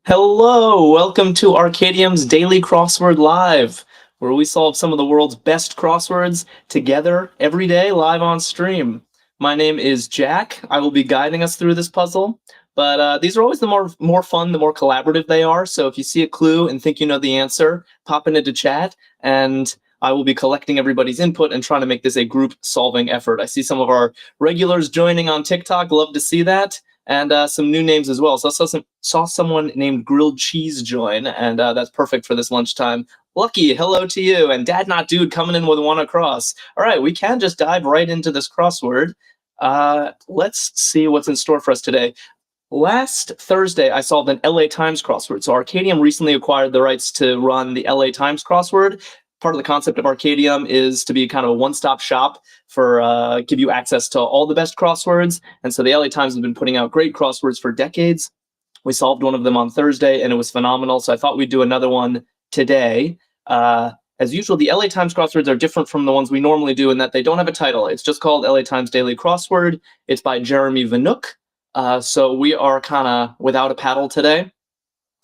Hello, welcome to Arkadium's Daily Crossword Live, where we solve some of the world's best crosswords together every day live on stream. My name is Jack. I will be guiding us through this puzzle, but these are always the more fun, the more collaborative they are. So if you see a clue and think you know the answer, pop it into chat, and I will be collecting everybody's input and trying to make this a group solving effort. I see some of our regulars joining on TikTok. Love to see that. And some new names as well. So I saw someone named Grilled Cheese join, and that's perfect for this lunchtime. Lucky, hello to you, and Dad Not Dude coming in with one across. All right, we can just dive right into this crossword. Let's see what's in store for us today. Last Thursday, I solved an LA Times crossword. So Arkadium recently acquired the rights to run the LA Times crossword. Part of the concept of Arkadium is to be kind of a one-stop shop for give you access to all the best crosswords. And so the LA Times has been putting out great crosswords for decades. We solved one of them on Thursday, and it was phenomenal. So I thought we'd do another one today. As usual, the LA Times crosswords are different from the ones we normally do in that they don't have a title. It's just called LA Times Daily Crossword. It's by Jeremy Vanook. So we are kind of without a paddle today.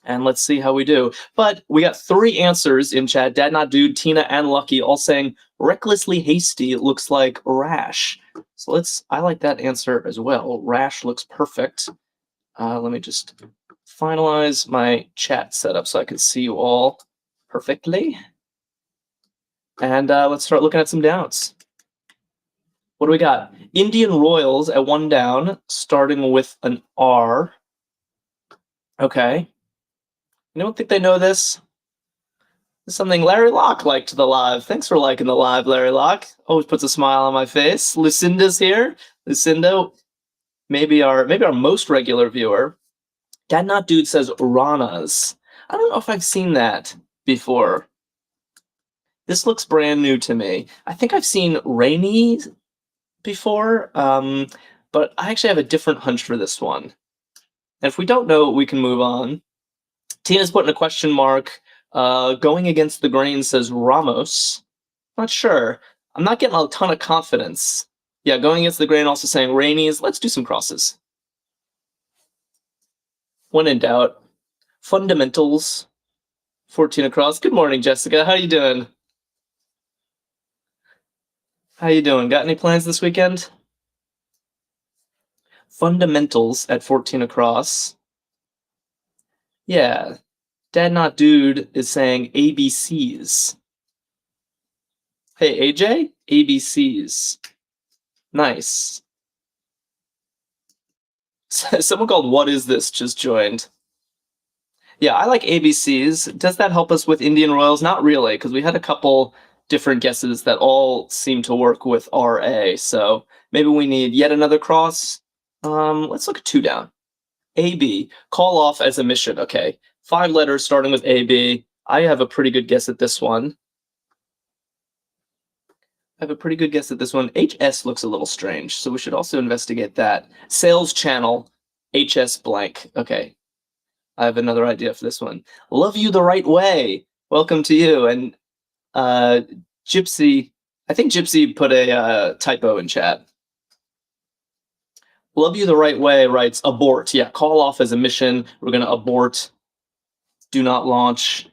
And let's see how we do. But we got 3 answers in chat. Dad Not Dude, Tina, and Lucky all saying recklessly hasty looks like rash. So I like that answer as well. Rash looks perfect. Let me just finalize my chat setup so I can see you all perfectly. And let's start looking at some downs. What do we got? Indian Royals at 1 down, starting with an R. Okay. I don't think they know this. This is something Larry Locke liked the live. Thanks for liking the live, Larry Locke. Always puts a smile on my face. Lucinda's here. Lucinda, maybe our most regular viewer. Dad Not Dude says Ranas. I don't know if I've seen that before. This looks brand new to me. I think I've seen Rainy before, but I actually have a different hunch for this one. And if we don't know, we can move on. Tina's putting a question mark. Going against the grain says Ramos. Not sure. I'm not getting a ton of confidence. Yeah, going against the grain also saying Rainies. Let's do some crosses. When in doubt. Fundamentals. 14 across. Good morning, Jessica. How you doing? How you doing? Got any plans this weekend? Fundamentals at 14 across. Yeah. Dad Not Dude is saying ABCs. Hey, AJ? ABCs. Nice. Someone called What Is This just joined. Yeah, I like ABCs. Does that help us with Indian Royals? Not really, because we had a couple different guesses that all seem to work with RA. So maybe we need yet another cross. Let's look at 2 down. AB, call off as a mission. Okay, 5 letters starting with AB. I have a pretty good guess at this one. HS looks a little strange, so we should also investigate that. Sales channel, HS blank. Okay, I have another idea for this one. Love you the right way. Welcome to you. And Gypsy, I think Gypsy put a typo in chat. Love you the right way writes abort. Yeah, call off as a mission. We're going to abort. Do not launch.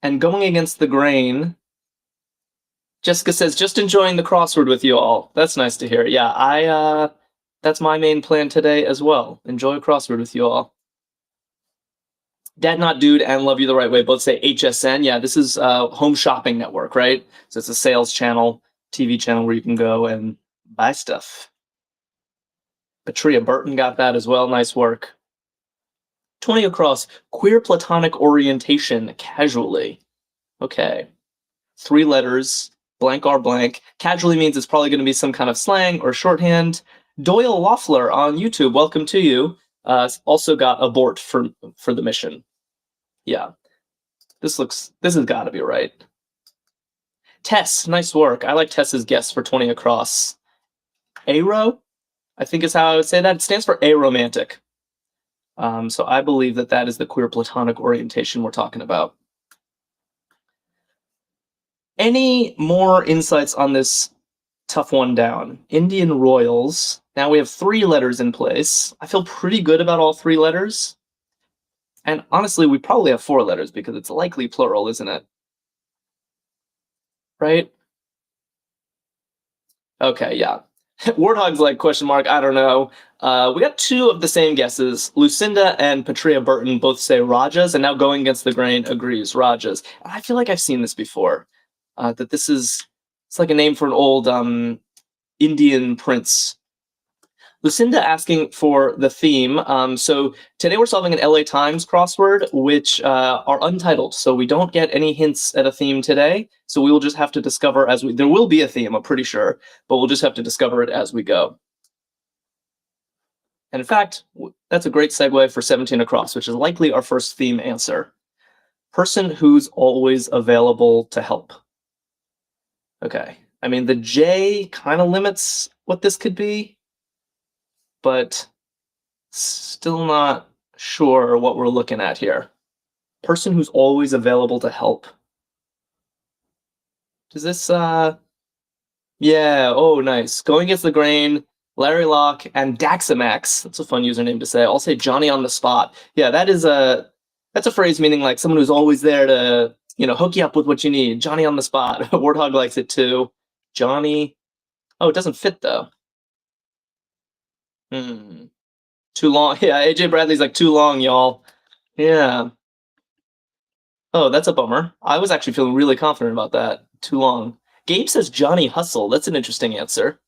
And going against the grain, Jessica says, just enjoying the crossword with you all. That's nice to hear. Yeah, that's my main plan today as well. Enjoy a crossword with you all. Dad Not Dude and Love You the Right Way both say HSN. Yeah, this is Home Shopping Network, right? So it's a sales channel, TV channel where you can go and buy stuff. Patria Burton got that as well. Nice work. 20 across, queer platonic orientation, casually. Okay. 3 letters, blank R blank. Casually means it's probably going to be some kind of slang or shorthand. Doyle Loeffler on YouTube, welcome to you. Also got abort for the mission. Yeah. This has got to be right. Tess, nice work. I like Tess's guess for 20 across. Aro, I think is how I would say that. It stands for aromantic. So I believe that is the queer platonic orientation we're talking about. Any more insights on this tough one down? Indian Royals. Now we have 3 letters in place. I feel pretty good about all 3 letters. And honestly, we probably have 4 letters because it's likely plural, isn't it? Right? Okay, yeah. Warthog's like question mark, I don't know. We got 2 of the same guesses. Lucinda and Patria Burton both say Rajas, and now Going Against the Grain agrees, Rajas. I feel like I've seen this before. That this is, it's like a name for an old Indian prince. Lucinda asking for the theme. So today we're solving an LA Times crossword, which are untitled. So we don't get any hints at a theme today. So we will just have to discover as we, there will be a theme, I'm pretty sure, but we'll just have to discover it as we go. And in fact, that's a great segue for 17 across, which is likely our first theme answer. Person who's always available to help. Okay. I mean, the J kind of limits what this could be, but still not sure what we're looking at here. Person who's always available to help. Does this, yeah, oh, nice. Going Against the Grain, Larry Locke, and Daxamax. That's a fun username to say. I'll say Johnny on the spot. Yeah, that's a phrase meaning like someone who's always there to, hook you up with what you need. Johnny on the spot. Warthog likes it too. Johnny. Oh, it doesn't fit though. Too long. Yeah, AJ Bradley's like, too long, y'all. Yeah. Oh, that's a bummer. I was actually feeling really confident about that. Too long. Gabe says Johnny Hustle. That's an interesting answer.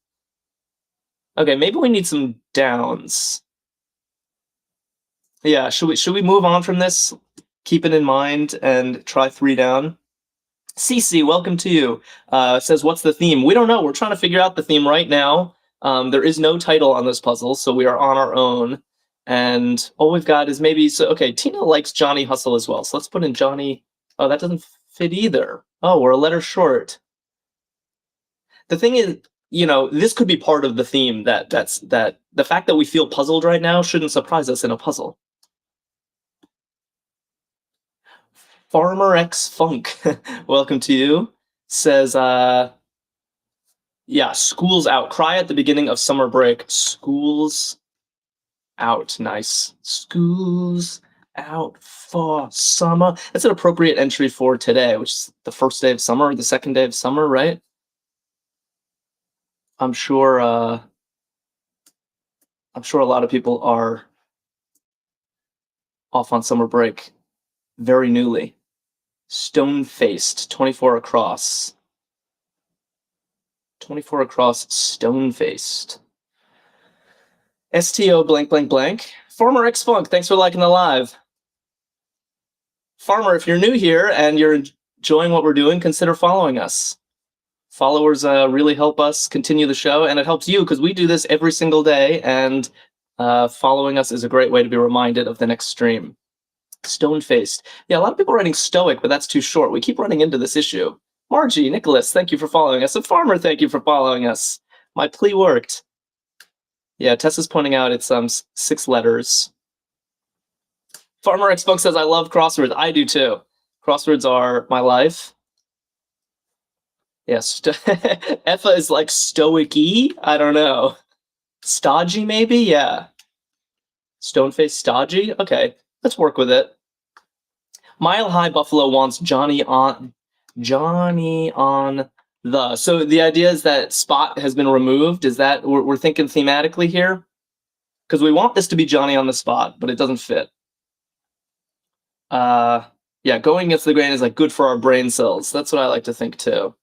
Okay, maybe we need some downs. Yeah, should we move on from this? Keep it in mind and try 3 down. CC, welcome to you. Says, what's the theme? We don't know. We're trying to figure out the theme right now. There is no title on this puzzle, so we are on our own. And all we've got is maybe, so okay, Tina likes Johnny Hustle as well. So let's put in Johnny. Oh, that doesn't fit either. Oh, we're a letter short. The thing is, this could be part of the theme that the fact that we feel puzzled right now shouldn't surprise us in a puzzle. Farmer X Funk, welcome to you. Says, yeah, school's out. Cry at the beginning of summer break. School's out. Nice. School's out for summer. That's an appropriate entry for today, which is the first day of summer, or the second day of summer, right? I'm sure a lot of people are off on summer break very newly. Stone-faced, 24 across. 24 across, stone-faced. STO blank blank blank. Farmer X Funk, thanks for liking the live. Farmer, if you're new here and you're enjoying what we're doing, consider following us. Followers really help us continue the show, and it helps you because we do this every single day, and following us is a great way to be reminded of the next stream. Stone-faced. Yeah, a lot of people are writing stoic, but that's too short. We keep running into this issue. Margie, Nicholas, thank you for following us. And Farmer, thank you for following us. My plea worked. Yeah, Tessa's pointing out it's 6 letters. Farmer X Funk says, I love crosswords. I do too. Crosswords are my life. Yes, Effa is like stoic-y? I don't know. Stodgy, maybe? Yeah. Stone-faced stodgy? Okay, let's work with it. Mile High Buffalo wants Johnny on the. So the idea is that spot has been removed. Is that we're thinking thematically here? Because we want this to be Johnny on the spot, but it doesn't fit. Yeah, Going Against the Grain is like good for our brain cells. That's what I like to think too.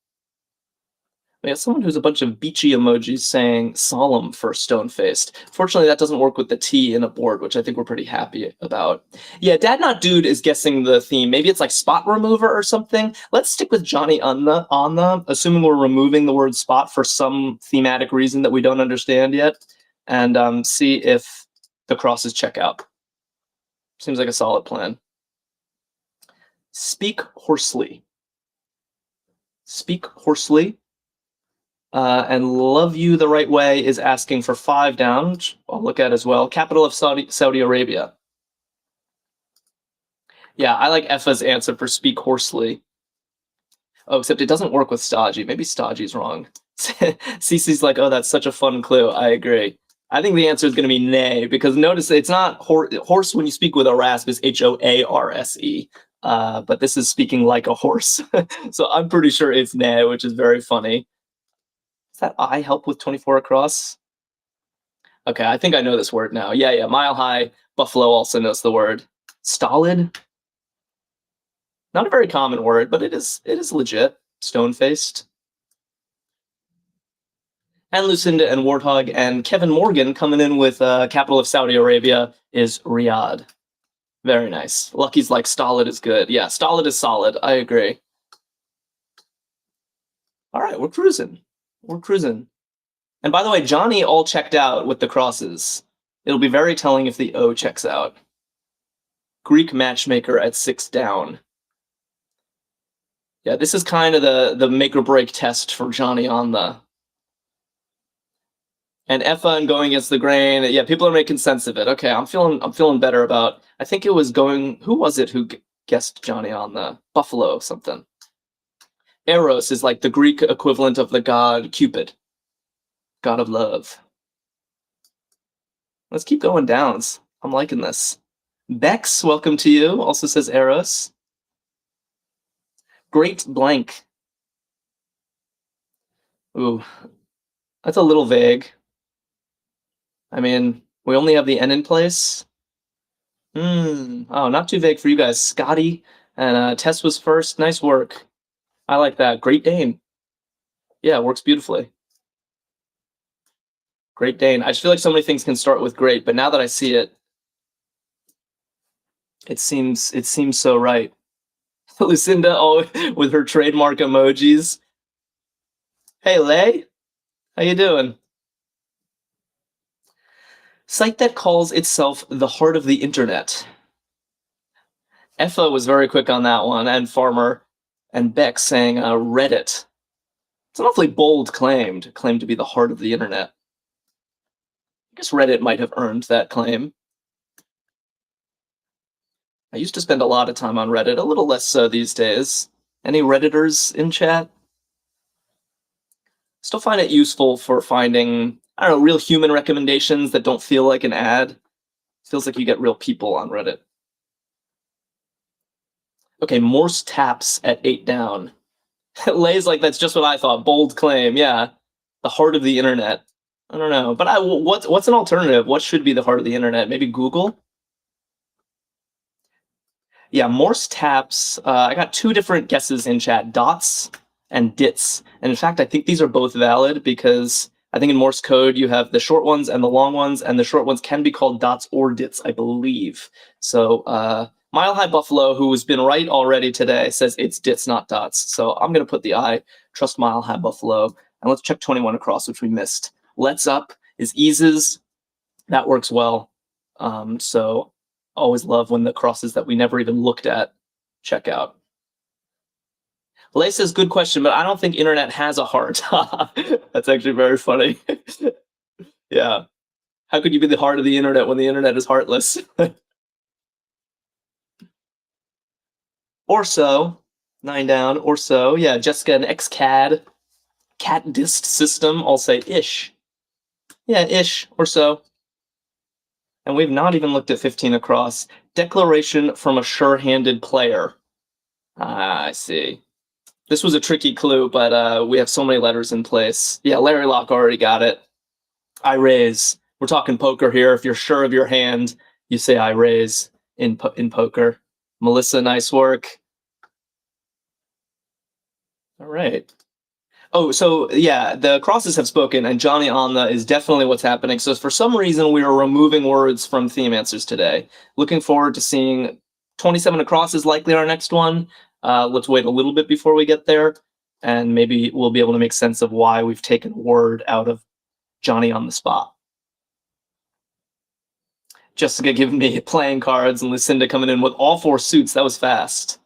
We have someone who's a bunch of beachy emojis saying solemn for stone-faced. Fortunately, that doesn't work with the T in a board, which I think we're pretty happy about. Yeah, Dad Not Dude is guessing the theme. Maybe it's like spot remover or something. Let's stick with Johnny on the, assuming we're removing the word spot for some thematic reason that we don't understand yet, and see if the crosses check out. Seems like a solid plan. Speak hoarsely. Speak hoarsely. And Love You the Right Way is asking for 5 down, which I'll look at as well. Capital of Saudi Arabia. Yeah, I like Effa's answer for speak hoarsely. Oh, except it doesn't work with stodgy. Maybe stodgy's wrong. Cece's like, oh, that's such a fun clue. I agree. I think the answer is going to be nay, because notice it's not horse when you speak with a rasp is HOARSE, but this is speaking like a horse. So I'm pretty sure it's nay, which is very funny. Does that I help with 24 across? Okay, I think I know this word now. Yeah, Mile High Buffalo also knows the word. Stolid? Not a very common word, but it is legit. Stone-faced. And Lucinda and Warthog and Kevin Morgan coming in with capital of Saudi Arabia is Riyadh. Very nice. Lucky's like stolid is good. Yeah, stolid is solid. I agree. All right, we're cruising. We're cruising. And by the way, Johnny all checked out with the crosses. It'll be very telling if the O checks out. Greek matchmaker at 6 down. Yeah, this is kind of the make or break test for Johnny on the. And Effa and going against the grain. Yeah, people are making sense of it. Okay, I'm feeling better about. I think it was going. Who was it who guessed Johnny on the Buffalo something? Eros is like the Greek equivalent of the god Cupid, god of love. Let's keep going downs. I'm liking this. Bex, welcome to you. Also says Eros. Great blank. Ooh, that's a little vague. I mean, we only have the N in place. Oh, not too vague for you guys. Scotty and Tess was first. Nice work. I like that. Great Dane. Yeah, works beautifully. Great Dane. I just feel like so many things can start with great, but now that I see it, it seems so right. Lucinda, oh, with her trademark emojis. Hey, Lay, how you doing? Site that calls itself the heart of the internet. Effa was very quick on that one, and Farmer, and Beck saying Reddit. It's an awfully bold claim to be the heart of the internet. I guess Reddit might have earned that claim. I used to spend a lot of time on Reddit, a little less so these days. Any Redditors in chat? Still find it useful for finding, I don't know, real human recommendations that don't feel like an ad. Feels like you get real people on Reddit. Okay, Morse taps at 8 down. Lay's like, that's just what I thought. Bold claim, yeah. The heart of the internet. I don't know, but what's an alternative? What should be the heart of the internet? Maybe Google? Yeah, Morse taps. I got 2 different guesses in chat, dots and dits. And in fact, I think these are both valid because I think in Morse code you have the short ones and the long ones, and the short ones can be called dots or dits, I believe. So Mile High Buffalo, who has been right already today, says it's dits, not dots. So I'm going to put the I, trust Mile High Buffalo. And let's check 21 across, which we missed. Let's up is eases. That works well. So always love when the crosses that we never even looked at check out. Lay says, good question, but I don't think internet has a heart. That's actually very funny. Yeah. How could you be the heart of the internet when the internet is heartless? Or so. 9 down, or so. Yeah, Jessica and XCAD. Cat dist system, I'll say ish. Yeah, ish, or so. And we've not even looked at 15 across. Declaration from a sure-handed player. I see. This was a tricky clue, but we have so many letters in place. Yeah, Larry Locke already got it. I raise. We're talking poker here. If you're sure of your hand, you say I raise in poker. Melissa, nice work. All right. Oh, so yeah, the crosses have spoken, and Johnny on the is definitely what's happening. So for some reason, we are removing words from theme answers today. Looking forward to seeing 27 across is likely our next one. Let's wait a little bit before we get there, and maybe we'll be able to make sense of why we've taken a word out of Johnny on the spot. Jessica giving me playing cards, and Lucinda coming in with all 4 suits. That was fast.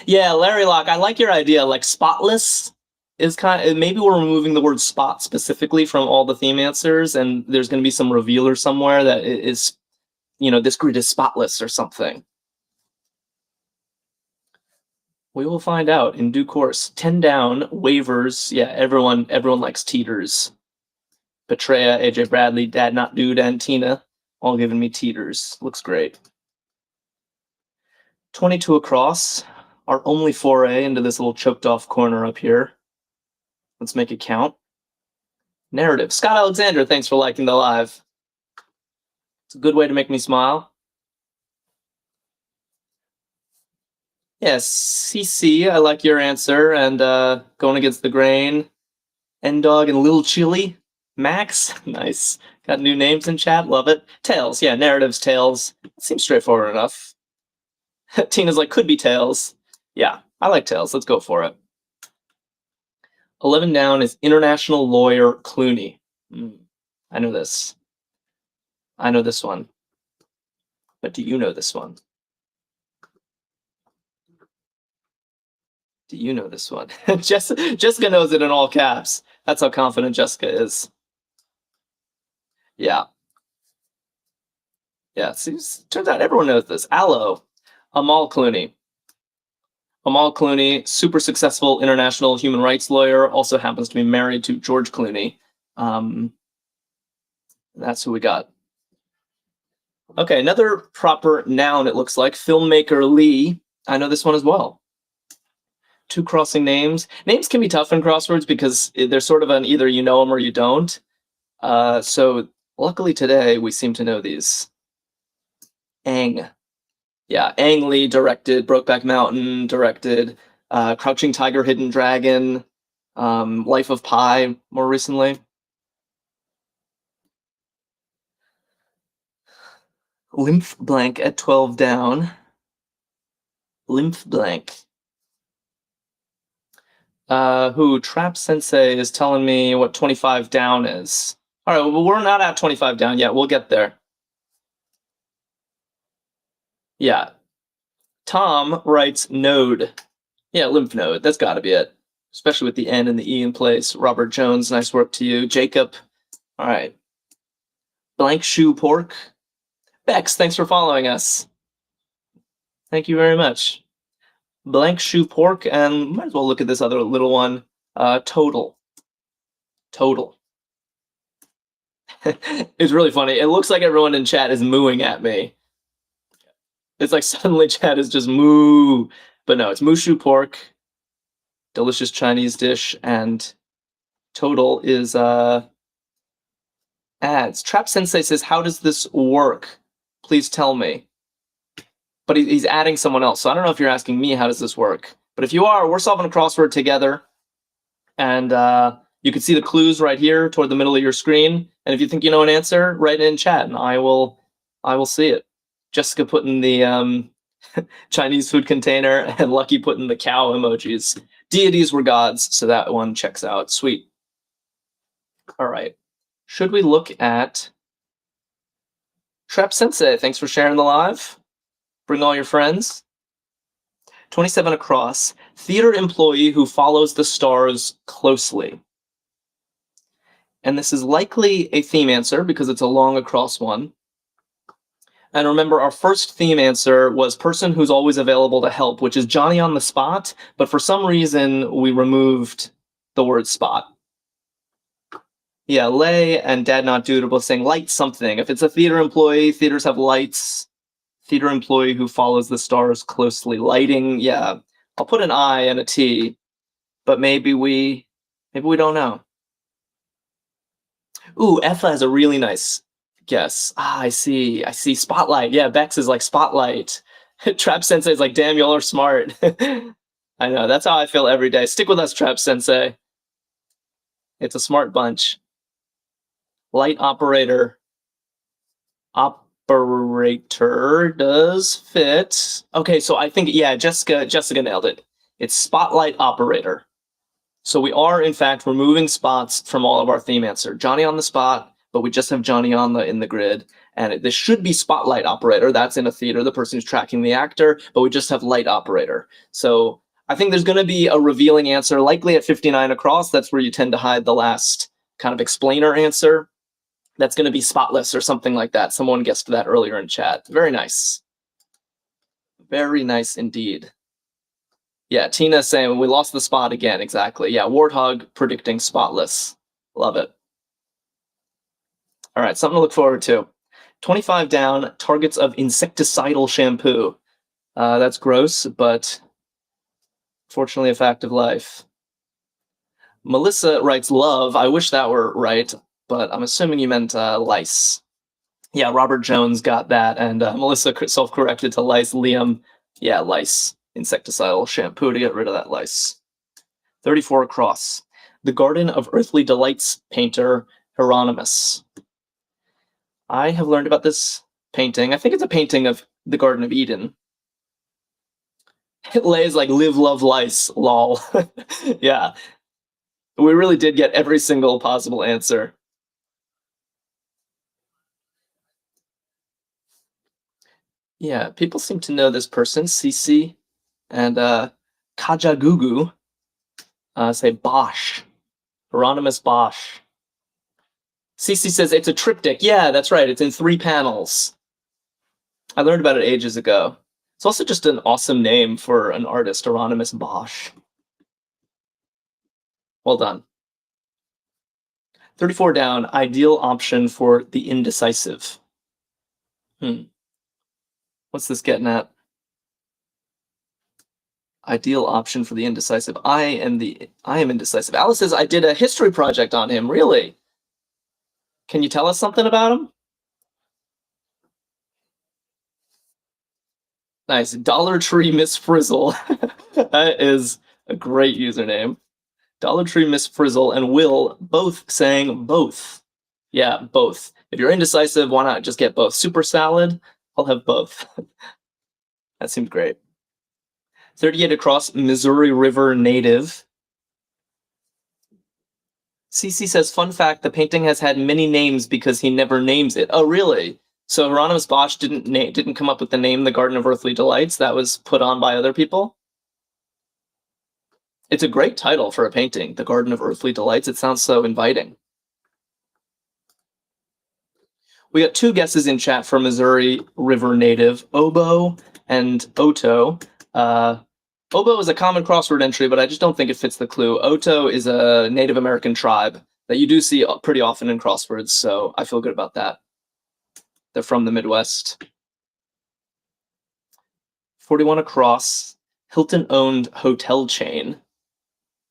Yeah, Larry Locke, I like your idea. Like spotless is kind of, maybe we're removing the word spot specifically from all the theme answers, and there's going to be some revealer somewhere that is, this grid is spotless or something. We will find out in due course. 10 down, waivers. Yeah, everyone likes teeters. Petrea, AJ Bradley, Dad Not Dude, and Tina all giving me teeters. Looks great. 22 across, our only foray into this little choked off corner up here. Let's make it count. Narrative. Scott Alexander, thanks for liking the live. It's a good way to make me smile. Yes, CC, I like your answer, and going against the grain. N-Dog and Little Chili. Max, nice. Got new names in chat, love it. Tails, yeah, narratives, Tails. Seems straightforward enough. Tina's like, could be Tails. Yeah, I like Tails, let's go for it. 11 down is international lawyer Clooney. I know this. I know this one. But do you know this one? Do you know this one? Jessica knows it in all caps. That's how confident Jessica is. Yeah. Yeah, turns out everyone knows this. Aloe. Amal Clooney. Amal Clooney, super successful international human rights lawyer, also happens to be married to George Clooney. That's who we got. Okay, another proper noun, it looks like. Filmmaker Lee. I know this one as well. 2 crossing names. Names can be tough in crosswords because they're sort of an either you know them or you don't. So luckily today we seem to know these. Aang. Yeah, Ang Lee directed Brokeback Mountain, directed Crouching Tiger, Hidden Dragon, Life of Pi more recently. Lymph blank at 12 down. Lymph blank. Trap Sensei is telling me what 25 down is. All right, well, we're not at 25 down yet. We'll get there. Yeah. Tom writes node. Yeah, lymph node. That's got to be it. Especially with the N and the E in place. Robert Jones, nice work to you. Jacob. All right. Blank shoe pork. Bex, thanks for following us. Thank you very much. Blank shoe pork, and might as well look at this other little one. Total. Total. It's really funny. It looks like everyone in chat is mooing at me. It's like suddenly chat is just moo. But no, it's mushu pork. Delicious Chinese dish, and total is ads. Trap Sensei says, how does this work? Please tell me. But he's adding someone else. So I don't know if you're asking me, how does this work? But if you are, we're solving a crossword together. And you can see the clues right here toward the middle of your screen. And if you think you know an answer, write it in chat and I will see it. Jessica put in the Chinese food container and Lucky put in the cow emojis. Deities were gods, so that one checks out. Sweet. All right. Should we look at Trap Sensei? Thanks for sharing the live. Bring all your friends. 27 across. Theater employee who follows the stars closely. And this is likely a theme answer because it's a long across one. And remember, our first theme answer was person who's always available to help, which is Johnny on the spot. But for some reason, we removed the word spot. Yeah, Lay and Dad Not Dude are both saying light something. If it's a theater employee, theaters have lights. Theater employee who follows the stars closely. Lighting, yeah. I'll put an I and a T, but maybe we don't know. Ooh, Effa has a really nice guess. I see. Spotlight. Yeah, Bex is like spotlight. Trap Sensei is like, damn, y'all are smart. I know, that's how I feel every day. Stick with us, Trap Sensei. It's a smart bunch. Light operator. Operator does fit. Okay, so I think, yeah, Jessica nailed it. It's spotlight operator. So we are, in fact, removing spots from all of our theme answer. Johnny on the spot, but we just have Johnny in the grid. And this should be spotlight operator. That's in a theater, the person who's tracking the actor, but we just have light operator. So I think there's going to be a revealing answer, likely at 59 across. That's where you tend to hide the last kind of explainer answer. That's going to be spotless or something like that. Someone guessed that earlier in chat. Very nice. Very nice indeed. Yeah, Tina's saying we lost the spot again. Exactly. Yeah, Warthog predicting spotless. Love it. All right, something to look forward to. 25 down, targets of insecticidal shampoo. That's gross, but fortunately a fact of life. Melissa writes love. I wish that were right, but I'm assuming you meant lice. Yeah, Robert Jones got that, and Melissa self-corrected to lice. Liam, yeah, lice. Insecticidal shampoo to get rid of that lice. 34 across. The Garden of Earthly Delights painter Hieronymus. I have learned about this painting. I think it's a painting of the Garden of Eden. It lays like live, love, lice, lol. Yeah, we really did get every single possible answer. Yeah, people seem to know this person, Cece, and Kajagugu say Bosch, Hieronymus Bosch. Cece says it's a triptych. Yeah, that's right. It's in 3 panels. I learned about it ages ago. It's also just an awesome name for an artist, Hieronymus Bosch. Well done. 34 down, ideal option for the indecisive. What's this getting at? Ideal option for the indecisive. I am indecisive. Alice says I did a history project on him. Really? Can you tell us something about him? Nice. Dollar Tree Miss Frizzle. That is a great username. Dollar Tree Miss Frizzle and Will both saying both. Yeah, both. If you're indecisive, why not just get both? Super salad? I'll have both. That seems great. 38 across, Missouri River native. CC says, fun fact, the painting has had many names because he never names it. Oh, really? So Hieronymus Bosch didn't come up with the name The Garden of Earthly Delights. That was put on by other people? It's a great title for a painting, The Garden of Earthly Delights. It sounds so inviting. We got 2 guesses in chat for Missouri River native, Obo and Oto. Obo is a common crossword entry, but I just don't think it fits the clue. Oto is a Native American tribe that you do see pretty often in crosswords, so I feel good about that. They're from the Midwest. 41 across, Hilton-owned hotel chain.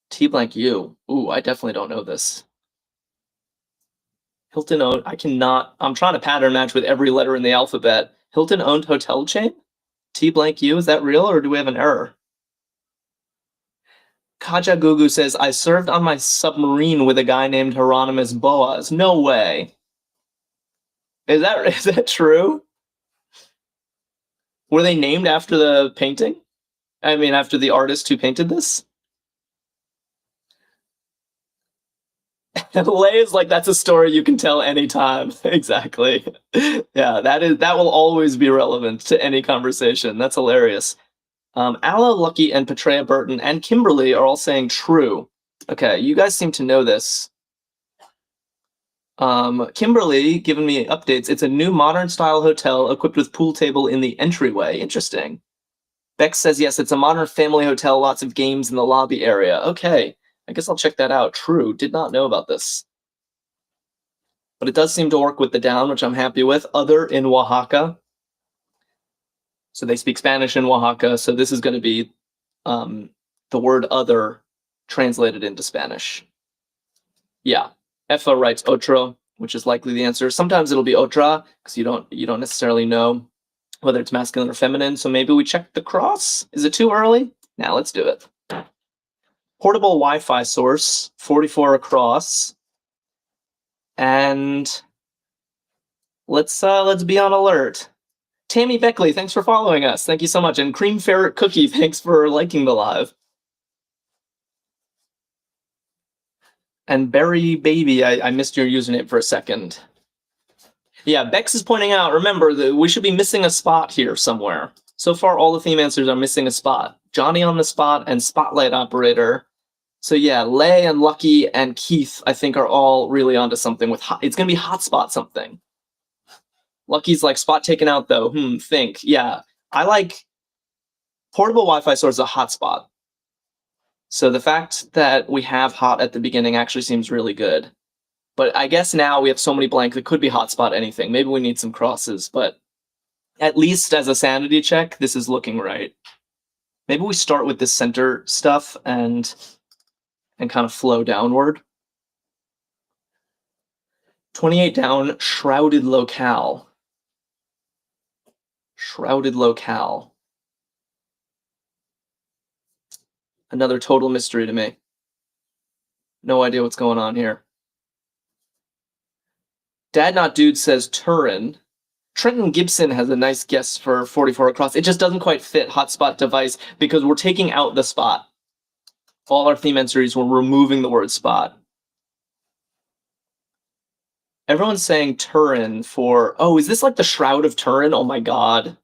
T-blank-U. Ooh, I definitely don't know this. Hilton-owned, I'm trying to pattern match with every letter in the alphabet. Hilton-owned hotel chain? T-blank-U, is that real, or do we have an error? Kajagugu says, I served on my submarine with a guy named Hieronymus Boas. No way. Is that true? Were they named after the painting? I mean, after the artist who painted this? Lay is like, that's a story you can tell anytime. Exactly. Yeah, that will always be relevant to any conversation. That's hilarious. Alla, Lucky, and Petrea Burton and Kimberly are all saying true. Okay, you guys seem to know this. Kimberly giving me updates. It's a new modern-style hotel equipped with pool table in the entryway. Interesting. Bex says, yes, it's a modern family hotel, lots of games in the lobby area. Okay, I guess I'll check that out. True, did not know about this. But it does seem to work with the down, which I'm happy with. Other in Oaxaca. So they speak Spanish in Oaxaca, so this is going to be the word other translated into Spanish. Yeah, Effa writes otro, which is likely the answer. Sometimes it'll be otra, because you don't necessarily know whether it's masculine or feminine, so maybe we check the cross? Is it too early? Now let's do it. Portable Wi-Fi source, 44 across. And let's be on alert. Tammy Beckley, thanks for following us. Thank you so much. And Cream Ferret Cookie, thanks for liking the live. And Berry Baby, I missed your username for a second. Yeah, Bex is pointing out, remember, that we should be missing a spot here somewhere. So far, all the theme answers are missing a spot. Johnny on the spot and Spotlight Operator. So yeah, Lay and Lucky and Keith, I think, are all really onto something with it's going to be hotspot something. Lucky's like, spot taken out, though. Think. Yeah, I like portable Wi-Fi source a hotspot. So the fact that we have hot at the beginning actually seems really good. But I guess now we have so many blank, it could be hotspot anything. Maybe we need some crosses, but at least as a sanity check, this is looking right. Maybe we start with the center stuff and kind of flow downward. 28 down, shrouded locale. Shrouded locale. Another total mystery to me. No idea what's going on here. Dad Not Dude says Turin. Trenton Gibson has a nice guess for 44 across. It just doesn't quite fit hotspot device because we're taking out the spot. All our theme entries, we're removing the word spot. Everyone's saying Turin for... Oh, is this like the Shroud of Turin? Oh my god.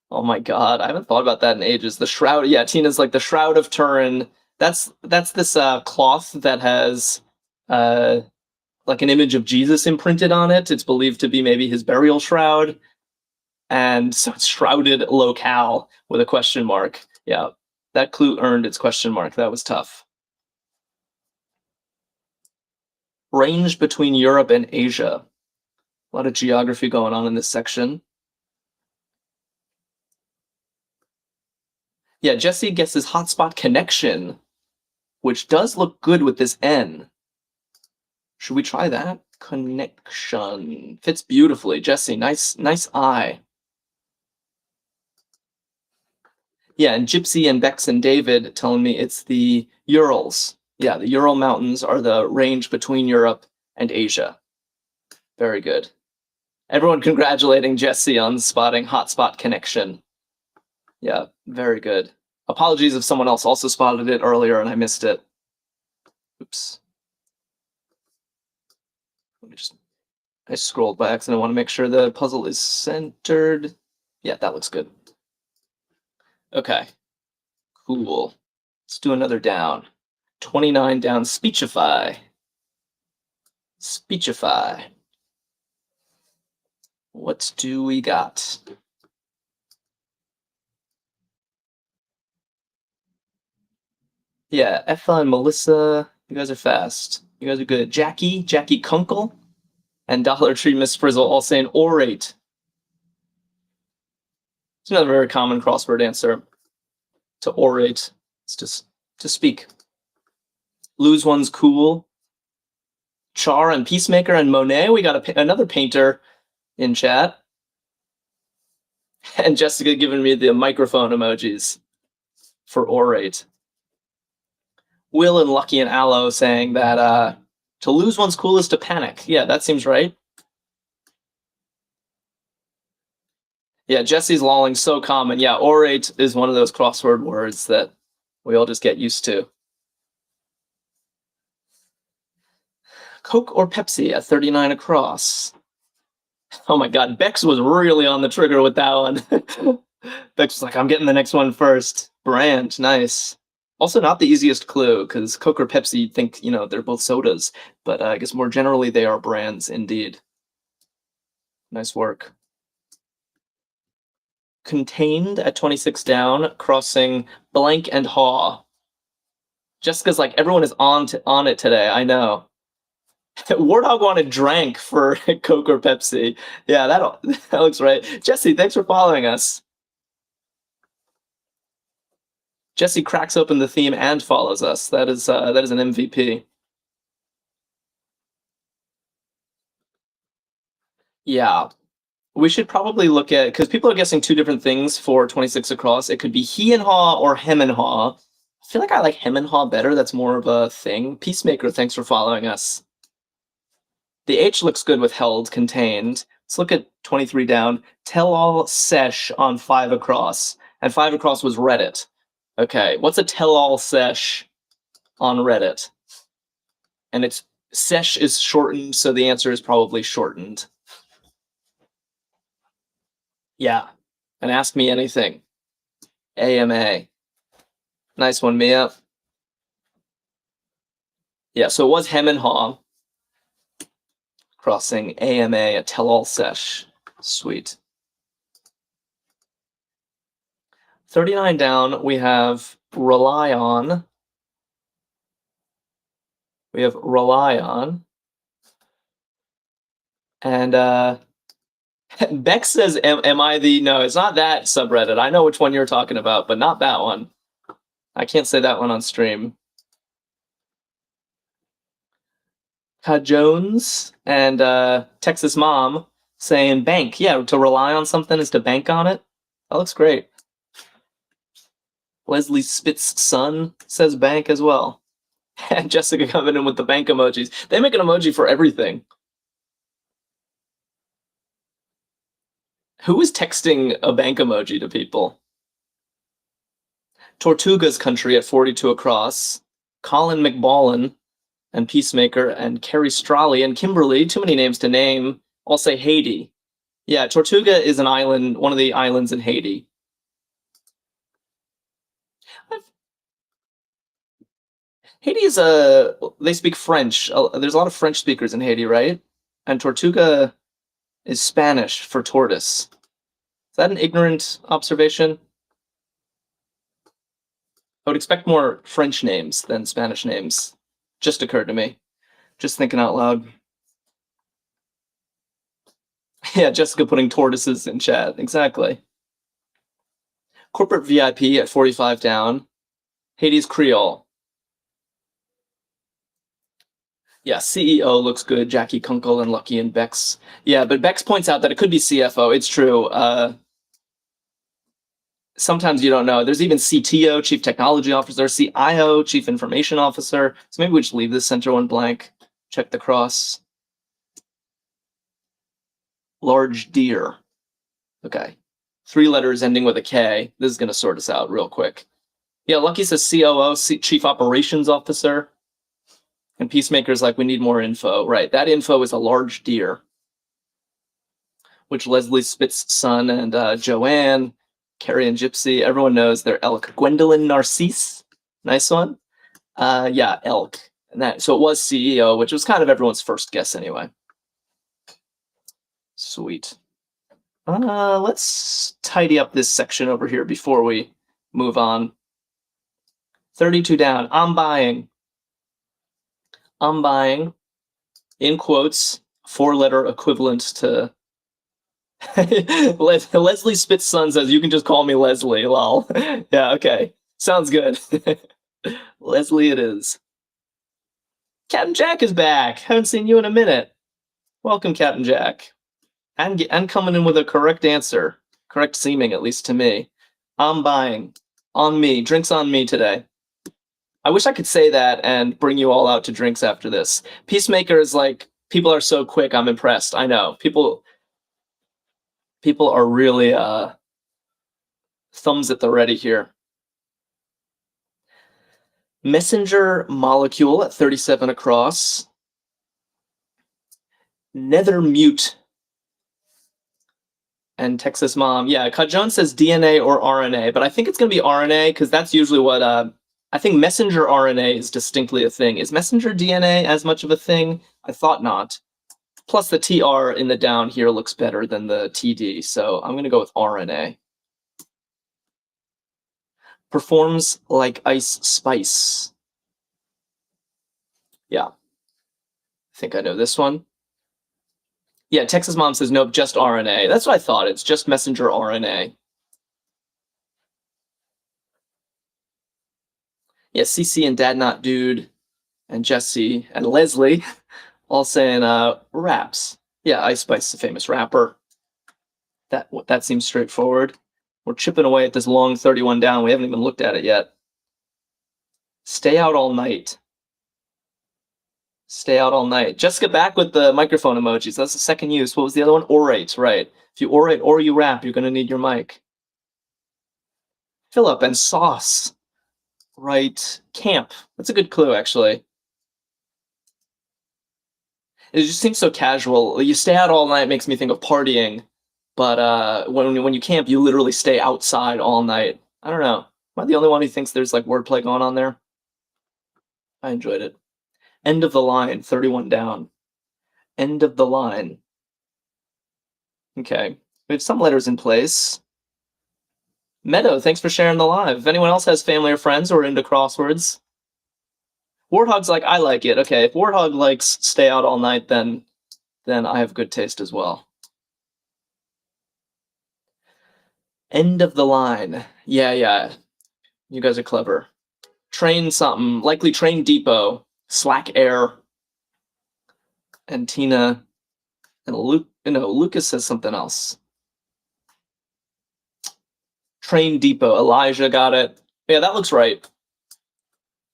Oh my god, I haven't thought about that in ages. The Shroud... Yeah, Tina's like the Shroud of Turin. That's this cloth that has like an image of Jesus imprinted on it. It's believed to be maybe his burial shroud. And so it's shrouded locale with a question mark. Yeah, that clue earned its question mark. That was tough. Range between Europe and Asia. A lot of geography going on in this section. Yeah, Jesse guesses hotspot connection, which does look good with this N. Should we try that? Connection. Fits beautifully. Jesse, nice eye. Yeah, and Gypsy and Bex and David telling me it's the Urals. Yeah, the Ural Mountains are the range between Europe and Asia. Very good. Everyone congratulating Jesse on spotting hotspot connection. Yeah, very good. Apologies if someone else also spotted it earlier and I missed it. Oops. Let me I scrolled by accident. I want to make sure the puzzle is centered. Yeah, that looks good. Okay, cool. Let's do another down. 29 down, speechify. Speechify. What do we got? Yeah, Effa and Melissa, you guys are fast. You guys are good. Jackie Kunkel, and Dollar Tree Miss Frizzle all saying orate. It's another very common crossword answer. To orate, it's just to speak. Lose One's cool. Char and Peacemaker and Monet. We got another painter in chat. And Jessica giving me the microphone emojis for orate. Will and Lucky and Aloe saying that to lose one's cool is to panic. Yeah, that seems right. Yeah, Jesse's lolling so common. Yeah, orate is one of those crossword words that we all just get used to. Coke or Pepsi at 39 across. Oh my god, Bex was really on the trigger with that one. Bex was like, I'm getting the next one first. Brand, nice. Also not the easiest clue, because Coke or Pepsi, you'd think, you know, they're both sodas. But I guess more generally, they are brands, indeed. Nice work. Contained at 26 down, crossing blank and haw. Jessica's like, everyone is on it today, I know. Warthog wanted drank for Coke or Pepsi. Yeah, that looks right. Jesse, thanks for following us. Jesse cracks open the theme and follows us. That is an MVP. Yeah. We should probably look at, because people are guessing two different things for 26 across. It could be he and haw or hem and haw. I feel like I like hem and haw better. That's more of a thing. Peacemaker, thanks for following us. The H looks good with held, contained. Let's look at 23 down. Tell all sesh on 5 across. And 5 across was Reddit. Okay, what's a tell all sesh on Reddit? And it's sesh is shortened, so the answer is probably shortened. Yeah, and ask me anything. AMA. Nice one, Mia. Yeah, so it was hem and haw. Crossing AMA, a tell-all sesh. Sweet. 39 down, we have rely on. We have rely on. And Bex says, am I the... No, it's not that subreddit. I know which one you're talking about, but not that one. I can't say that one on stream. Jones and Texas Mom saying bank. Yeah, to rely on something is to bank on it. That looks great. Leslie Spitz son says bank as well. And Jessica coming in with the bank emojis. They make an emoji for everything. Who is texting a bank emoji to people? Tortuga's Country at 42 across. Colin McBallin and Peacemaker and Carrie Strawley and Kimberly. Too many names to name. I'll say Haiti. Yeah, Tortuga is an island, one of the islands in Haiti. Haiti is they speak French. There's a lot of French speakers in Haiti, right? And Tortuga is Spanish for tortoise. Is that an ignorant observation? I would expect more French names than Spanish names. Just occurred to me. Just thinking out loud. Yeah, Jessica putting tortoises in chat. Exactly. Corporate VIP at 45 down. Haiti's Creole. Yeah, CEO looks good. Jackie Kunkel and Lucky and Bex. Yeah, but Bex points out that it could be CFO. It's true. Sometimes you don't know. There's even CTO, Chief Technology Officer, CIO, Chief Information Officer. So maybe we just leave this center one blank. Check the cross. Large deer. Okay. 3 letters ending with a K. This is going to sort us out real quick. Yeah, Lucky says COO, Chief Operations Officer. And Peacemaker's like, we need more info. Right, that info is a large deer. Which Leslie Spitz's son and Joanne, Carrie and Gypsy, everyone knows they're elk. Gwendolyn Narcisse, nice one. Yeah, elk. And that, so it was CEO, which was kind of everyone's first guess anyway. Sweet. Let's tidy up this section over here before we move on. 32 down. I'm buying. In quotes, 4-letter equivalent to... Leslie Spitz's son says, you can just call me Leslie, lol. Yeah, okay. Sounds good. Leslie it is. Captain Jack is back. Haven't seen you in a minute. Welcome, Captain Jack. And coming in with a correct answer. Correct seeming, at least to me. I'm buying. On me. Drinks on me today. I wish I could say that and bring you all out to drinks after this. Peacemaker is like, people are so quick, I'm impressed. I know. People are really thumbs at the ready here. Messenger molecule at 37 across. Nether mute. And Texas Mom. Yeah, Kajon says DNA or RNA, but I think it's going to be RNA because that's usually what... I think messenger RNA is distinctly a thing. Is messenger DNA as much of a thing? I thought not. Plus the TR in the down here looks better than the TD, so I'm going to go with RNA. Performs like ice spice. Yeah. I think I know this one. Yeah, Texas Mom says, nope, just RNA. That's what I thought. It's just messenger RNA. Yeah, CC and Dad Not Dude and Jesse and Leslie all saying raps. Yeah, Ice Spice is a famous rapper. That seems straightforward. We're chipping away at this long 31 down. We haven't even looked at it yet. Stay out all night. Stay out all night. Jessica back with the microphone emojis. That's the second use. What was the other one? Orate, right. If you orate or you rap, you're going to need your mic. Philip and sauce. Right. Camp. That's a good clue, actually. It just seems so casual. You stay out all night makes me think of partying, but when you camp, you literally stay outside all night. I don't know. Am I the only one who thinks there's like wordplay going on there? I enjoyed it. End of the line, 31 down. End of the line. Okay. We have some letters in place. Meadow, thanks for sharing the live. If anyone else has family or friends who are into crosswords, Warthog's like, I like it. Okay, if Warthog likes stay out all night, then I have good taste as well. End of the line. Yeah. You guys are clever. Train something. Likely train depot. Slack air. And Tina and Luke. No, Lucas says something else. Train depot. Elijah got it. Yeah, that looks right.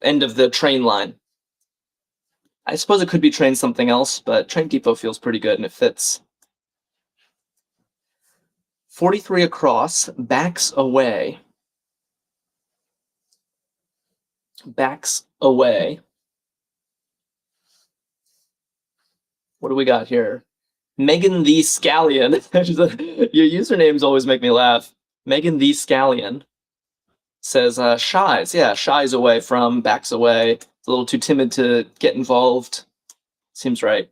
End of the train line. I suppose it could be train something else, but train depot feels pretty good and it fits. 43 across, backs away. Backs away. What do we got here? Megan the Scallion. Your usernames always make me laugh. Megan the Scallion says shies. Yeah, shies away from, backs away. It's a little too timid to get involved. Seems right.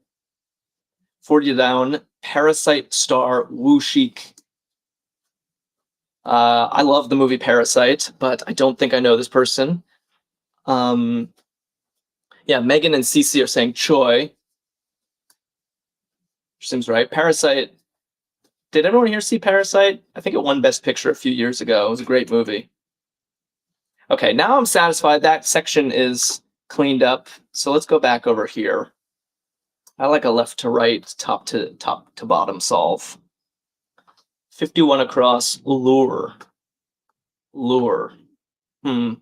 40 down, Parasite star Wu Chic. I love the movie Parasite, but I don't think I know this person. Yeah, Megan and Cece are saying Choi. Seems right. Parasite. Did everyone here see Parasite? I think it won Best Picture a few years ago. It was a great movie. Okay, now I'm satisfied. That section is cleaned up. So let's go back over here. I like a left to right, top to bottom solve. 51 across, lure. Lure. Oh,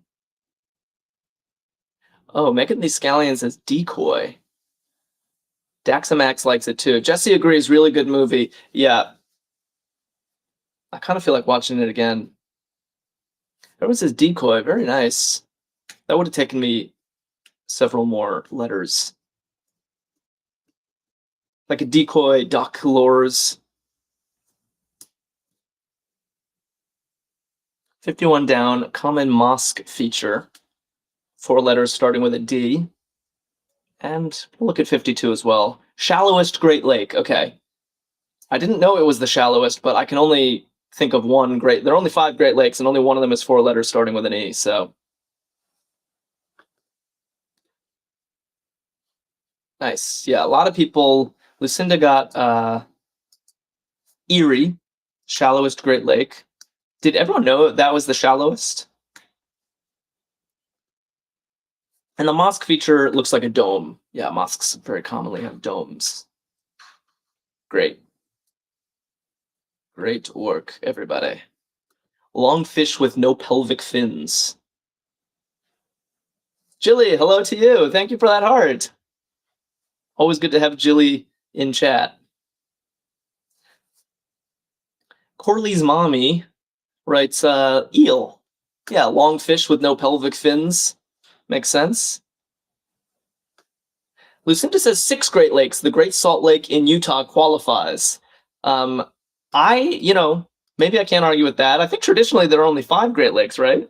Megan the Scallion says decoy. Daxamax likes it too. Jesse agrees, really good movie. Yeah. I kind of feel like watching it again. Everyone says decoy, very nice. That would have taken me several more letters. Like a decoy, doc lures. 51 down, common mosque feature. 4 letters starting with a D. And we'll look at 52 as well. Shallowest Great Lake. Okay. I didn't know it was the shallowest, but I can only think of one great. There are only 5 Great Lakes, and only one of them is 4 letters starting with an E, so. Nice. Yeah, a lot of people. Lucinda got Erie, shallowest Great Lake. Did everyone know that was the shallowest? And the mosque feature looks like a dome. Yeah, mosques very commonly have domes. Great. Great work, everybody. Long fish with no pelvic fins. Jilly, hello to you. Thank you for that heart. Always good to have Jilly in chat. Corley's mommy writes eel. Yeah, long fish with no pelvic fins. Makes sense. Lucinda says 6 Great Lakes. The Great Salt Lake in Utah qualifies. Maybe I can't argue with that. I think traditionally there are only 5 Great Lakes, right?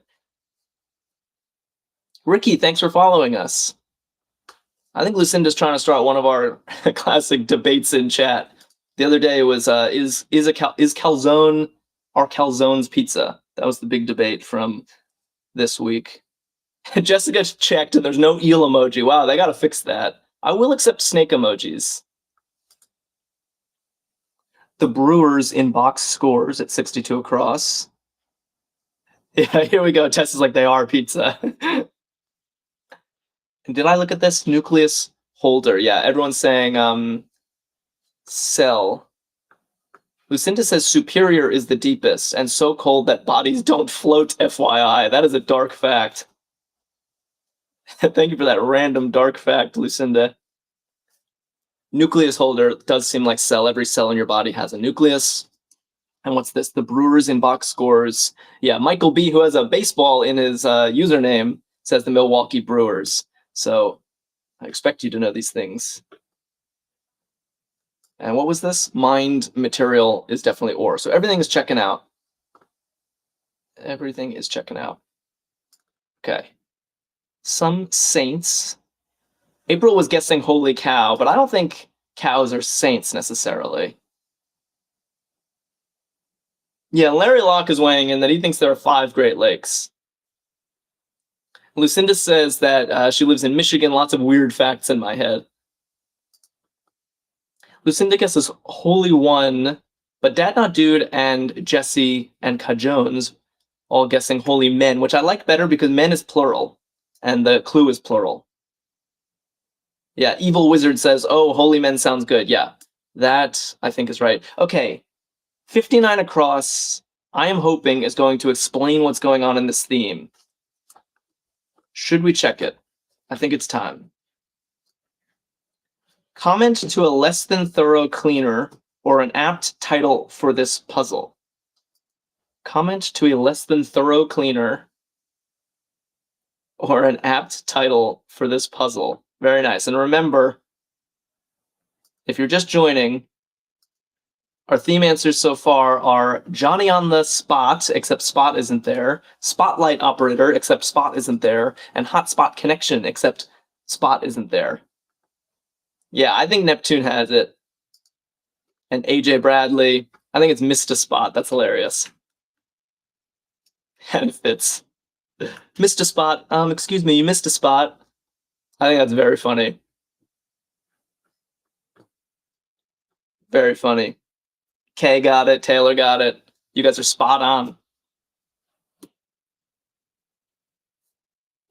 Ricky, thanks for following us. I think Lucinda's trying to start one of our classic debates in chat. The other day was is calzone our calzone's pizza? That was the big debate from this week. Jessica checked and there's no eel emoji. Wow, they gotta fix that. I will accept snake emojis. The Brewers in box scores at 62 across. Yeah, here we go. Tess is like, they are pizza. And did I look at this? Nucleus holder. Yeah, everyone's saying cell. Lucinda says Superior is the deepest and so cold that bodies don't float, FYI. That is a dark fact. Thank you for that random dark fact, Lucinda. Nucleus holder does seem like cell. Every cell in your body has a nucleus. And what's this? The Brewers in box scores. Yeah, Michael B., who has a baseball in his username, says the Milwaukee Brewers. So I expect you to know these things. And what was this? Mind material is definitely ore. So everything is checking out. Everything is checking out. Okay. Some saints. April was guessing holy cow, but I don't think cows are saints necessarily. Yeah, Larry Locke is weighing in that he thinks there are 5 Great Lakes. Lucinda says that she lives in Michigan. Lots of weird facts in my head. Lucinda guesses Holy One, but Dad Not Dude and Jesse and Ka Jones all guessing Holy Men, which I like better because men is plural, and the clue is plural. Yeah, Evil Wizard says, oh, Holy Men sounds good. Yeah, that I think is right. Okay, 59 across, I am hoping is going to explain what's going on in this theme. Should we check it? I think it's time. Comment to a less than thorough cleaner or an apt title for this puzzle. Comment to a less than thorough cleaner or an apt title for this puzzle. Very nice. And remember, if you're just joining, our theme answers so far are Johnny on the Spot, except Spot isn't there, Spotlight Operator, except Spot isn't there, and Hotspot Connection, except Spot isn't there. Yeah, I think Neptune has it. And AJ Bradley, I think it's missed a spot. That's hilarious. And it fits. Missed a spot. Excuse me, you missed a spot. I think that's very funny. Very funny. Kay got it. Taylor got it. You guys are spot on.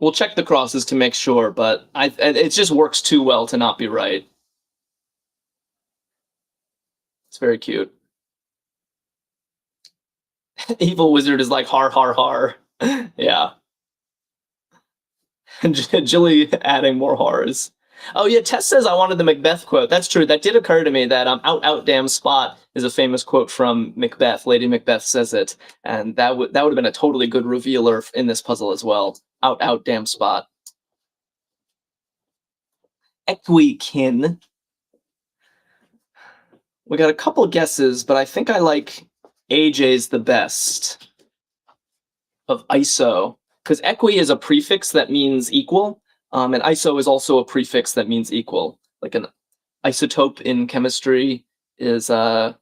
We'll check the crosses to make sure, but it just works too well to not be right. It's very cute. Evil Wizard is like har har har. Yeah. Jilly adding more horrors. Oh yeah, Tess says I wanted the Macbeth quote. That's true. That did occur to me that out damn Spot is a famous quote from Macbeth. Lady Macbeth says it, and that would have been a totally good revealer in this puzzle as well. Out damn Spot. Equikin. We got a couple guesses, but I think I like AJ's the best of ISO, because equi is a prefix that means equal, and iso is also a prefix that means equal. Like an isotope in chemistry is, I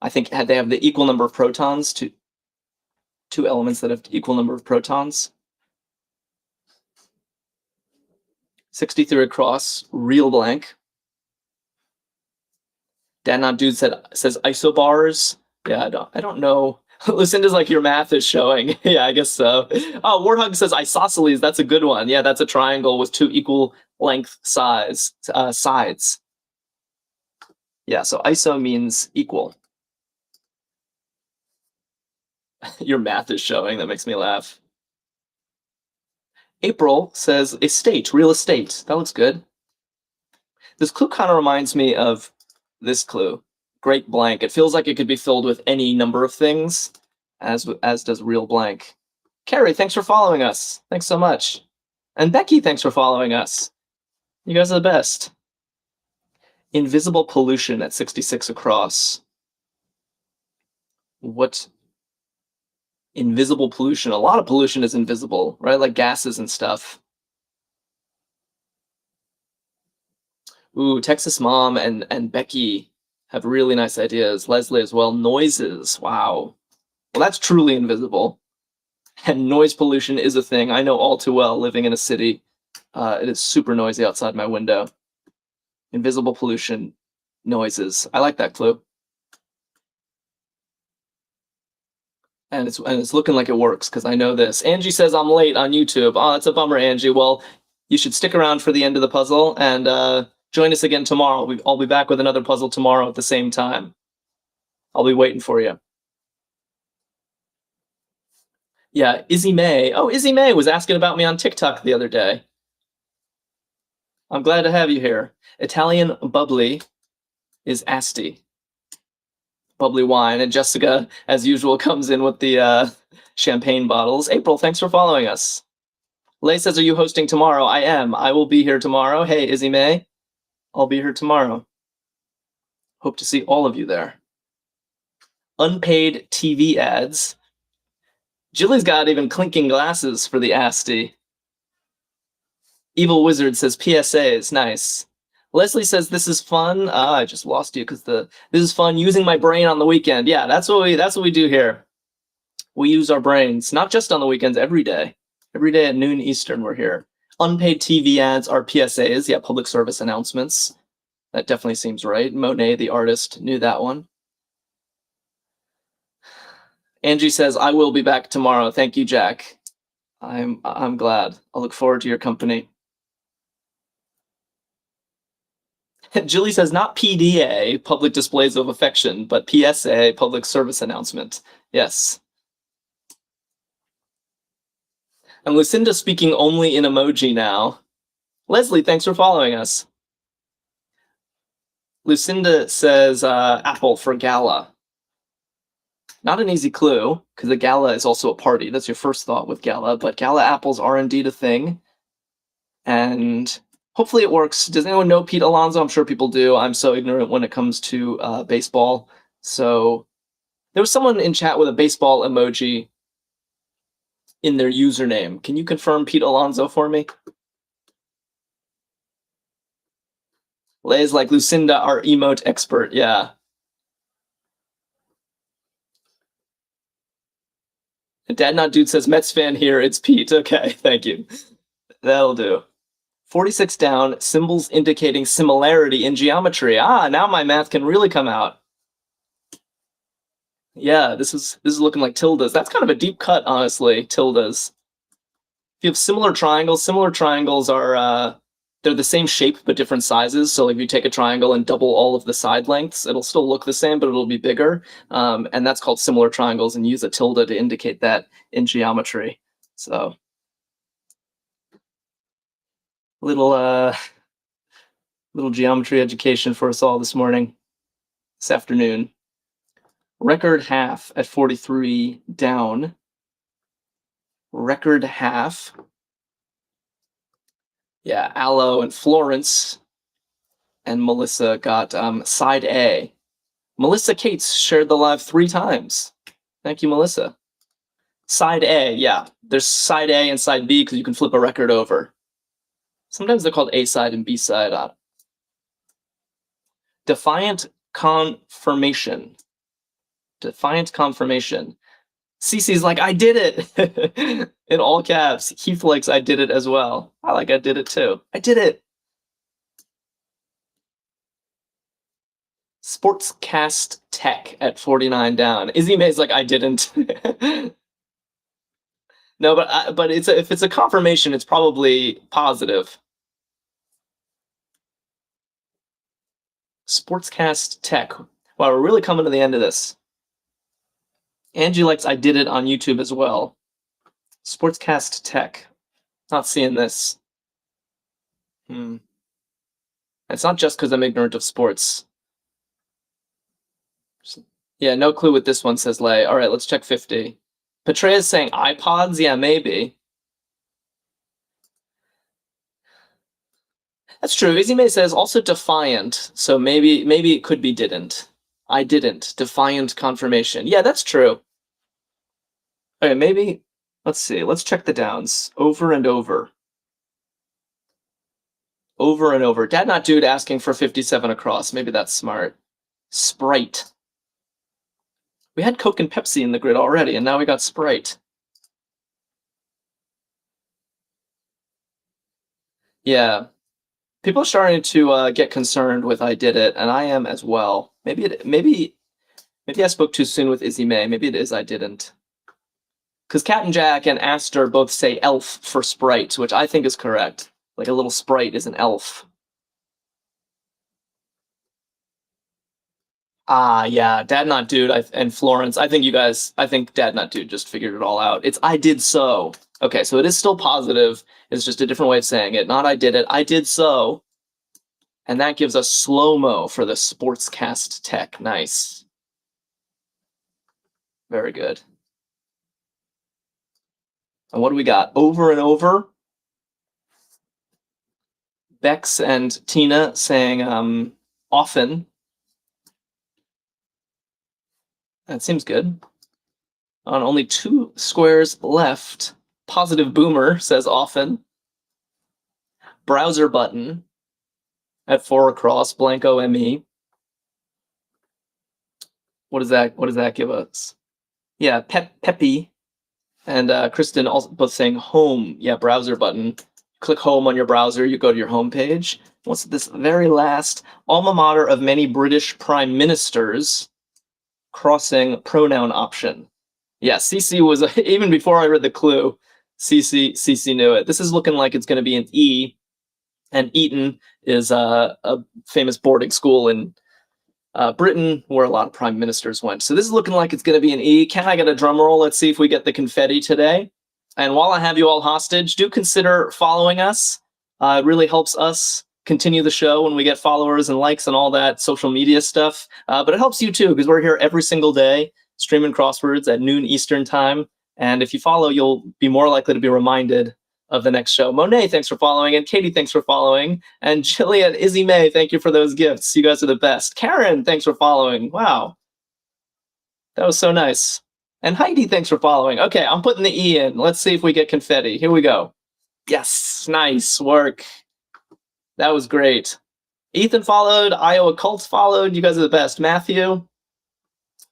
think they have the equal number of protons, two elements that have equal number of protons. 63 across, real blank. Dan Not Dude says isobars. Yeah, I don't know. Lucinda's like, your math is showing. Yeah, I guess so. Oh, Warthog says isosceles. That's a good one. Yeah, that's a triangle with two equal length sides. Yeah, so iso means equal. Your math is showing. That makes me laugh. April says estate, real estate. That looks good. This clue kind of reminds me of this clue. Great blank. It feels like it could be filled with any number of things, as does real blank. Carrie, thanks for following us. Thanks so much. And Becky, thanks for following us. You guys are the best. Invisible pollution at 66 across. What? Invisible pollution. A lot of pollution is invisible, right? Like gases and stuff. Ooh, Texas Mom and Becky have really nice ideas. Leslie as well. Noises. Wow. Well, that's truly invisible. And noise pollution is a thing. I know all too well living in a city. It is super noisy outside my window. Invisible pollution, noises. I like that clue. And it's looking like it works because I know this. Angie says I'm late on YouTube. Oh, that's a bummer, Angie. Well, you should stick around for the end of the puzzle and join us again tomorrow. I'll be back with another puzzle tomorrow at the same time. I'll be waiting for you. Yeah, Izzy May. Oh, Izzy May was asking about me on TikTok the other day. I'm glad to have you here. Italian bubbly is Asti. Bubbly wine. And Jessica, as usual, comes in with the champagne bottles. April, thanks for following us. Lay says, are you hosting tomorrow? I am. I will be here tomorrow. Hey, Izzy May. I'll be here tomorrow. Hope to see all of you there. Unpaid TV ads. Jilly's got even clinking glasses for the Asti. Evil Wizard says PSAs. Nice. Leslie says this is fun. I just lost you because this is fun using my brain on the weekend. Yeah, that's what we do here. We use our brains, not just on the weekends, every day. Every day at noon Eastern, we're here. Unpaid TV ads are PSAs, yeah, public service announcements. That definitely seems right. Monet, the artist, knew that one. Angie says, I will be back tomorrow. Thank you, Jack. I'm glad. I'll look forward to your company. Julie says, not PDA, public displays of affection, but PSA, public service announcement. Yes. And Lucinda speaking only in emoji now. Leslie, thanks for following us. Lucinda says Apple for gala. Not an easy clue, because the gala is also a party. That's your first thought with gala, but gala apples are indeed a thing. And hopefully it works. Does anyone know Pete Alonso? I'm sure people do. I'm so ignorant when it comes to baseball. So there was someone in chat with a baseball emoji in their username. Can you confirm Pete Alonso for me? Lay's like, Lucinda, our emote expert. Yeah. Dad Not Dude says, Mets fan here. It's Pete. Okay, thank you. That'll do. 46 down, symbols indicating similarity in geometry. Ah, now my math can really come out. Yeah, this is looking like tildes. That's kind of a deep cut, honestly, tildes. If you have similar triangles are they're the same shape but different sizes. So like if you take a triangle and double all of the side lengths, it'll still look the same, but it'll be bigger. And that's called similar triangles, and use a tilde to indicate that in geometry. So little geometry education for us all this morning, this afternoon. Record half at 43 down. Record half. Yeah, Aloe and Florence and Melissa got side A. Melissa Cates shared the live 3 times. Thank you, Melissa. Side A, yeah. There's side A and side B because you can flip a record over. Sometimes they're called A side and B side. Defiant confirmation. Defiant confirmation. Cece's like, I did it! In all caps. Heath likes I did it as well. I like I did it too. I did it! Sportscast Tech at 49 down. Izzy May's like, I didn't. No, but if it's a confirmation, it's probably positive. Sportscast Tech. Wow, we're really coming to the end of this. Angie likes I did it on YouTube as well. Sportscast Tech. Not seeing this. It's not just because I'm ignorant of sports. Yeah, no clue with this one, says Lay. All right, let's check 50. Petrea's saying iPods? Yeah, maybe. That's true. Izzy May says also defiant, so maybe it could be didn't. I didn't. Defiant confirmation. Yeah, that's true. Okay, maybe, let's see. Let's check the downs. Over and over. Over and over. Dad Not Dude asking for 57 across. Maybe that's smart. Sprite. We had Coke and Pepsi in the grid already, and now we got Sprite. Yeah. People are starting to get concerned with I did it, and I am as well. Maybe I spoke too soon with Izzy May. Maybe it is I didn't. Because Cat and Jack and Aster both say elf for Sprite, which I think is correct. Like a little sprite is an elf. Ah, yeah, Dad Not Dude and Florence. I think Dad Not Dude just figured it all out. It's I did so. Okay, so it is still positive. It's just a different way of saying it. Not I did it. I did so. And that gives us slow-mo for the Sportscast Tech. Nice. Very good. And what do we got? Over and over. Bex and Tina saying often. That seems good. On only 2 squares left. Positive Boomer says often. Browser button at 4 across. Blanco ME. What does that give us? Yeah, Peppy. And Kristen also both saying home. Yeah, browser button. Click home on your browser, you go to your home page. What's this very last? Alma mater of many British prime ministers, crossing pronoun option. Yeah, CC was, even before I read the clue, CC knew it. This is looking like it's going to be an E, and Eton is a famous boarding school in Britain where a lot of prime ministers went. So this is looking like it's going to be an E. Can I get a drum roll? Let's see if we get the confetti today. And while I have you all hostage, do consider following us. It really helps us continue the show when we get followers and likes and all that social media stuff. But it helps you too, because we're here every single day streaming crosswords at noon Eastern time. And if you follow, you'll be more likely to be reminded of the next show. Monet, thanks for following. And Katie, thanks for following. And Jillian, Izzy May, thank you for those gifts. You guys are the best. Karen, thanks for following. Wow. That was so nice. And Heidi, thanks for following. Okay, I'm putting the E in. Let's see if we get confetti. Here we go. Yes, nice work. That was great. Ethan followed. Iowa Cult followed. You guys are the best. Matthew.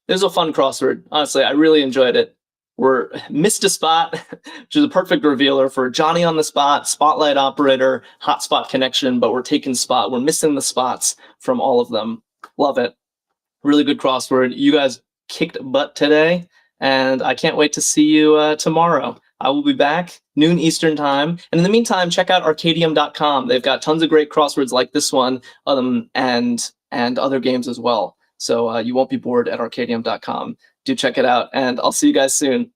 This was a fun crossword. Honestly, I really enjoyed it. We're missed a spot, which is a perfect revealer for Johnny on the spot, spotlight operator, hotspot connection, but we're taking spot. We're missing the spots from all of them. Love it. Really good crossword. You guys kicked butt today, and I can't wait to see you tomorrow. I will be back noon Eastern time. And in the meantime, check out Arkadium.com. They've got tons of great crosswords like this one and other games as well. So you won't be bored at Arkadium.com. Do check it out, and I'll see you guys soon.